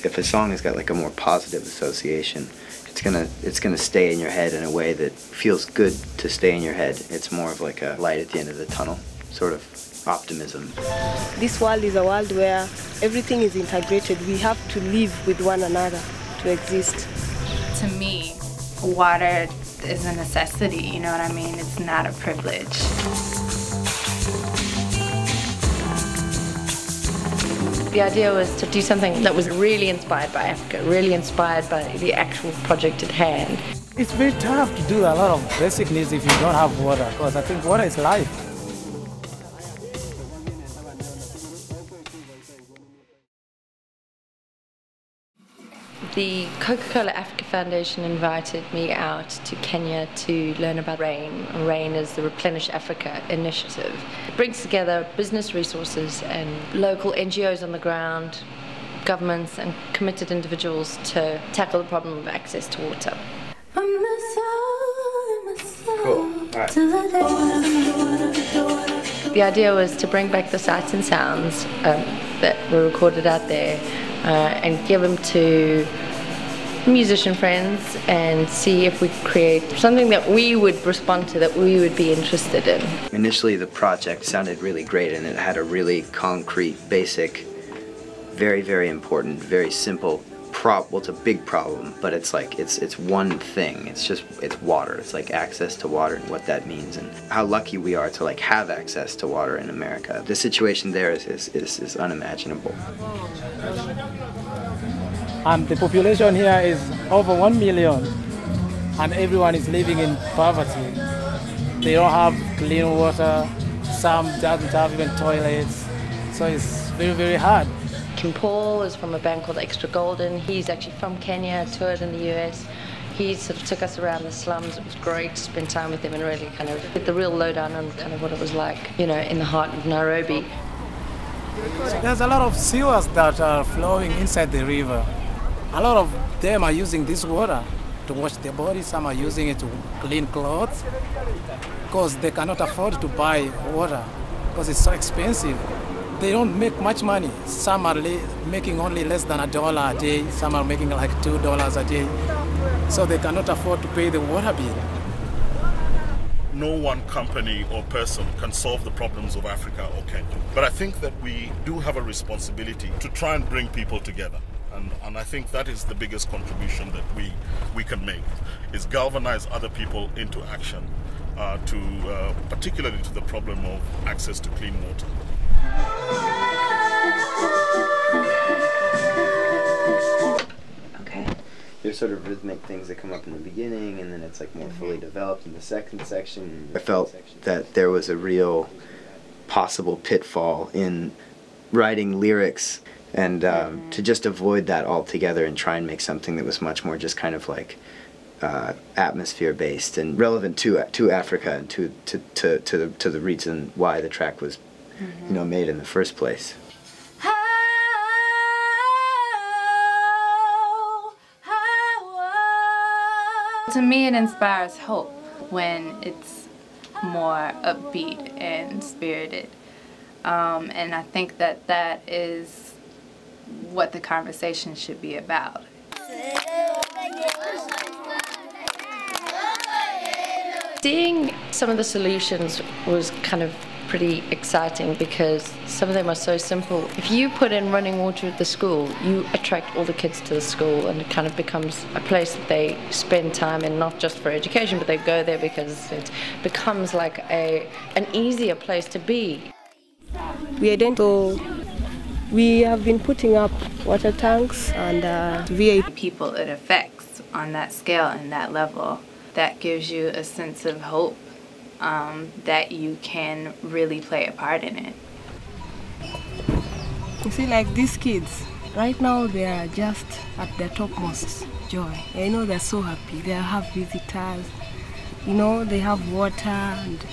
If a song has got like a more positive association, it's gonna stay in your head in a way that feels good to stay in your head. It's more of like a light at the end of the tunnel, sort of optimism. This world is a world where everything is integrated. We have to live with one another to exist. To me, water is a necessity, you know what I mean? It's not a privilege. The idea was to do something that was really inspired by Africa, really inspired by the actual project at hand. It's very tough to do a lot of basic needs if you don't have water, because I think water is life. The Coca-Cola Africa Foundation invited me out to Kenya to learn about RAIN. RAIN is the Replenish Africa initiative. It brings together business resources and local NGOs on the ground, governments and committed individuals to tackle the problem of access to water. Cool. All right. The idea was to bring back the sights and sounds that were recorded out there and give them to musician friends and see if we could create something that we would respond to, that we would be interested in. Initially the project sounded really great and it had a really concrete, basic, very, very important, very simple well, it's a big problem, but it's like, it's one thing. It's water. It's like access to water and what that means and how lucky we are to like have access to water in America. The situation there is unimaginable. And the population here is over 1 million, and everyone is living in poverty. They don't have clean water, some doesn't have even toilets, so it's very, very hard. Kim Paul is from a band called Extra Golden. He's actually from Kenya, toured in the US. He sort of took us around the slums. It was great to spend time with him and really kind of get the real lowdown on kind of what it was like, you know, in the heart of Nairobi. There's a lot of sewers that are flowing inside the river. A lot of them are using this water to wash their bodies. Some are using it to clean clothes because they cannot afford to buy water because it's so expensive. They don't make much money. Some are making only less than $1 a day. Some are making like $2 a day. So they cannot afford to pay the water bill. No one company or person can solve the problems of Africa or Kenya. But I think that we do have a responsibility to try and bring people together. And I think that is the biggest contribution that we can make, is galvanize other people into action, particularly to the problem of access to clean water. Okay. There's sort of rhythmic things that come up in the beginning, and then it's like more fully developed in the second section. I felt that there was a real possible pitfall in writing lyrics, and to just avoid that altogether and try and make something that was much more just kind of like atmosphere based and relevant to Africa and to the reason why the track was you know, made in the first place. To me, it inspires hope when it's more upbeat and spirited. And I think that that is what the conversation should be about. Seeing some of the solutions was kind of pretty exciting because some of them are so simple. If you put in running water at the school, you attract all the kids to the school, and it kind of becomes a place that they spend time in, not just for education, but they go there because it becomes like an easier place to be. We have been putting up water tanks and VIP people it affects on that scale and that level, that gives you a sense of hope. That you can really play a part in it. You see, like these kids, right now they are just at their topmost joy. I know they're so happy. They have visitors, you know, they have water, and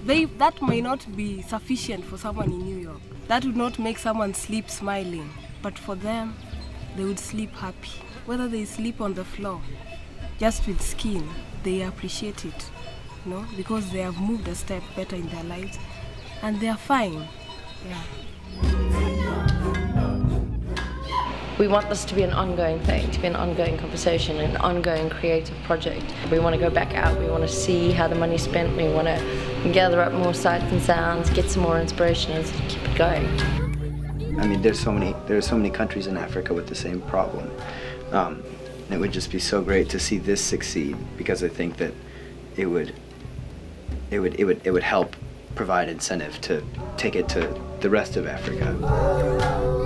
that may not be sufficient for someone in New York. That would not make someone sleep smiling, but for them, they would sleep happy. Whether they sleep on the floor, just with skin, they appreciate it. No, because they have moved a step better in their lives and they are fine. Yeah. We want this to be an ongoing thing, to be an ongoing conversation, an ongoing creative project. We want to go back out, we want to see how the money's spent, we want to gather up more sights and sounds, get some more inspiration and keep it going. I mean, there are so many countries in Africa with the same problem. And it would just be so great to see this succeed, because I think that it would help provide incentive to take it to the rest of Africa.